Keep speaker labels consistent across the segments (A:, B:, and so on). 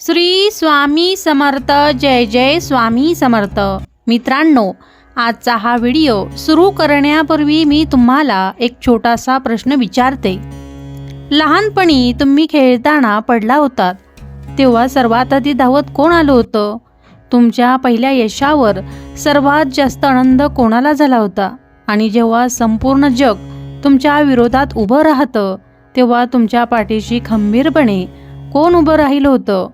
A: श्री स्वामी समर्थ. जय जय स्वामी समर्थ. मित्रांनो, आजचा हा व्हिडिओ सुरू करण्यापूर्वी मी तुम्हाला एक छोटासा प्रश्न विचारते. लहानपणी तुम्ही खेळताना पडला होतात तेव्हा सर्वात आधी धावत कोण आलं होतं? तुमच्या पहिल्या यशावर सर्वात जास्त आनंद कोणाला झाला होता? आणि जेव्हा संपूर्ण जग तुमच्या विरोधात उभं राहतं तेव्हा तुमच्या पाठीशी खंबीरपणे कोण उभं राहिलं होतं?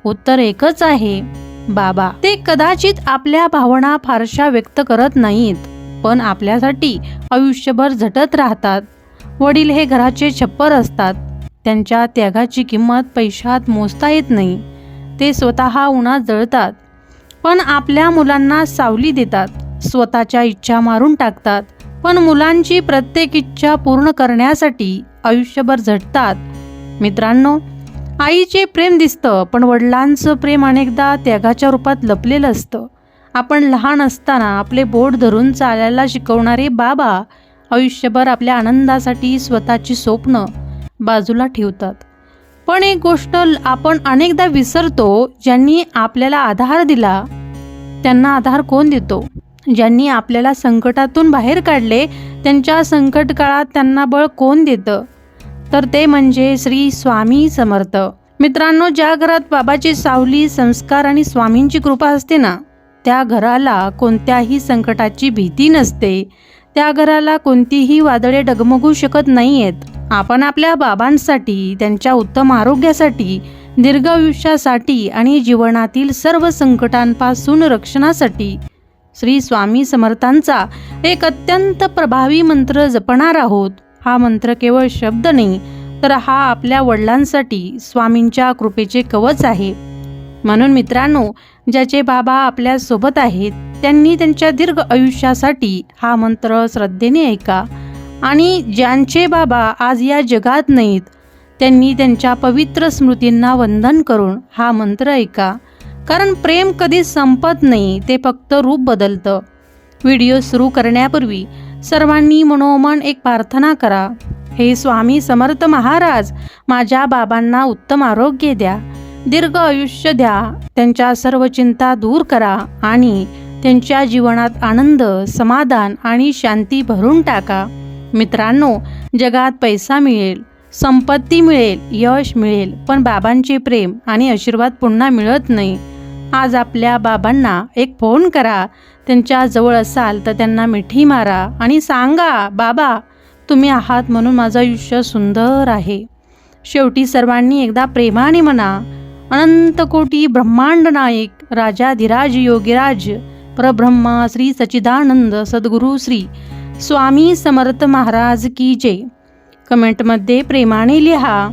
A: उत्तर एकच आहे, बाबा. ते कदाचित आपल्या भावना फारशा व्यक्त करत नाहीत, पण आपल्यासाठी आयुष्यभर झटत राहतात. वडील हे घराचे छप्पर असतात. त्यांच्या त्यागाची किंमत पैशात मोजता येत नाही. ते स्वतः उन्हात जळतात, पण आपल्या मुलांना सावली देतात. स्वतःच्या इच्छा मारून टाकतात, पण मुलांची प्रत्येक इच्छा पूर्ण करण्यासाठी आयुष्यभर झटतात. मित्रांनो, आईचे प्रेम दिसतं, पण वडिलांचं प्रेम अनेकदा त्यागाच्या रूपात लपलेलं असतं. आपण लहान असताना आपले बोट धरून चालायला शिकवणारे बाबा आयुष्यभर आपल्या आनंदासाठी स्वतःची स्वप्न बाजूला ठेवतात. पण एक गोष्ट आपण अनेकदा विसरतो, ज्यांनी आपल्याला आधार दिला त्यांना आधार कोण देतो? ज्यांनी आपल्याला संकटातून बाहेर काढले त्यांच्या संकट काळात त्यांना बळ कोण देतं? तर ते म्हणजे श्री स्वामी समर्थ. मित्रांनो, ज्या घरात बाबाची सावली, संस्कार आणि स्वामींची कृपा असते ना, त्या घराला कोणत्याही संकटाची भीती नसते. त्या घराला कोणतीही वादळे डगमगू शकत नाहीयेत. आपण आपल्या बाबांसाठी, त्यांच्या उत्तम आरोग्यासाठी, दीर्घ आयुष्यासाठी आणि जीवनातील सर्व संकटांपासून रक्षणासाठी श्री स्वामी समर्थांचा एक अत्यंत प्रभावी मंत्र जपणार आहोत. हा मंत्र केवळ शब्द नाही, तर हा आपल्या वडिलांसाठी स्वामींच्या कृपेचे कवच आहे. म्हणून मित्रांनो, ज्याचे बाबा आपल्या सोबत आहेत त्यांनी त्यांच्या दीर्घ आयुष्यासाठी हा मंत्र श्रद्धेने ऐका. आणि ज्यांचे बाबा आज या जगात नाहीत त्यांनी त्यांच्या पवित्र स्मृतींना वंदन करून हा मंत्र ऐका. कारण प्रेम कधी संपत नाही, ते फक्त रूप बदलतं. व्हिडिओ सुरू करण्यापूर्वी सर्वांनी मनोमन एक प्रार्थना करा. हे स्वामी समर्थ महाराज, माझ्या बाबांना उत्तम आरोग्य द्या, दीर्घ आयुष्य द्या, त्यांच्या सर्व चिंता दूर करा आणि त्यांच्या जीवनात आनंद, समाधान आणि शांती भरून टाका. मित्रांनो, जगात पैसा मिळेल, संपत्ती मिळेल, यश मिळेल, पण बाबांचे प्रेम आणि आशीर्वाद पुन्हा मिळत नाही. आज आपल्या बाबांना एक फोन करा. त्यांच्या जवळ असाल तर त्यांना मिठी मारा आणि सांगा, बाबा तुम्ही आहात म्हणून माझं आयुष्य सुंदर आहे. शेवटी सर्वांनी एकदा प्रेमाने म्हणा, अनंत कोटी ब्रह्मांड नायक राजाधिराज योगीराज परब्रह्मा श्री सच्चिदानंद सद्गुरू श्री स्वामी समर्थ महाराज की जय. कमेंटमध्ये प्रेमाने लिहा,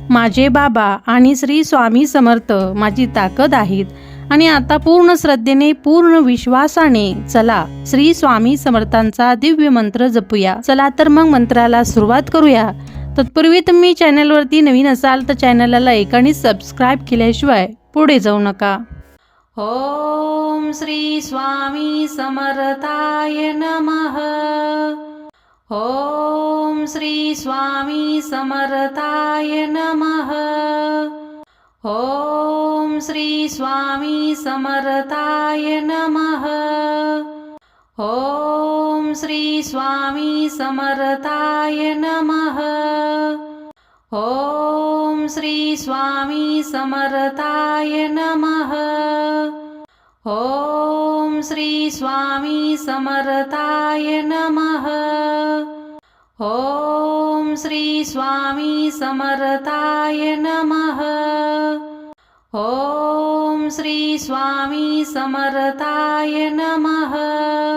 A: माझे बाबा आणि श्री स्वामी समर्थ माझी ताकद आहेत. आणि आता पूर्ण श्रद्धेने, पूर्ण विश्वासाने चला श्री स्वामी समर्थांचा दिव्य मंत्र जपूया. चला तर मग मंत्राला सुरुवात करूया. तत्पूर्वी तुम्ही चॅनलवरती नवीन असाल तर चॅनलला लाईक आणि सबस्क्राईब केल्याशिवाय पुढे जाऊ नका. ओम श्री स्वामी समर्थाय नमः. ओम श्री स्वामी समर्थाय नमः. ओम श्री स्वामी समर्थाय नमः. ओम श्री स्वामी समर्थाय नमः. ओम श्री स्वामी समर्थाय नमः. ओम श्री स्वामी समर्थाय नमः. ओम श्री स्वामी समर्थाय नमः. ओम श्री स्वामी समर्थाय नमः.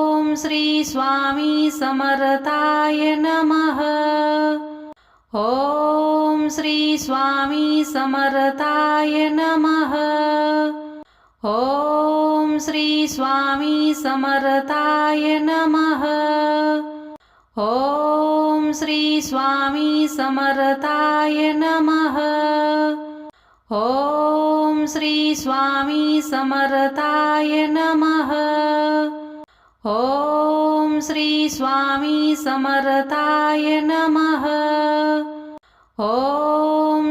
A: ओम श्री स्वामी समर्थाय नमः. ओम श्री स्वामी समर्थाय नमः. ओम श्री स्वामी समर्थाय नमः. ओम श्री स्वामी समर्थाय नमः. ओम श्री स्वामी समर्थाय नमः. ओम श्री स्वामी समर्थाय नमः. ओम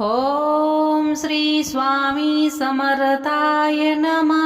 A: ओम श्री स्वामी समर्थाय नमः.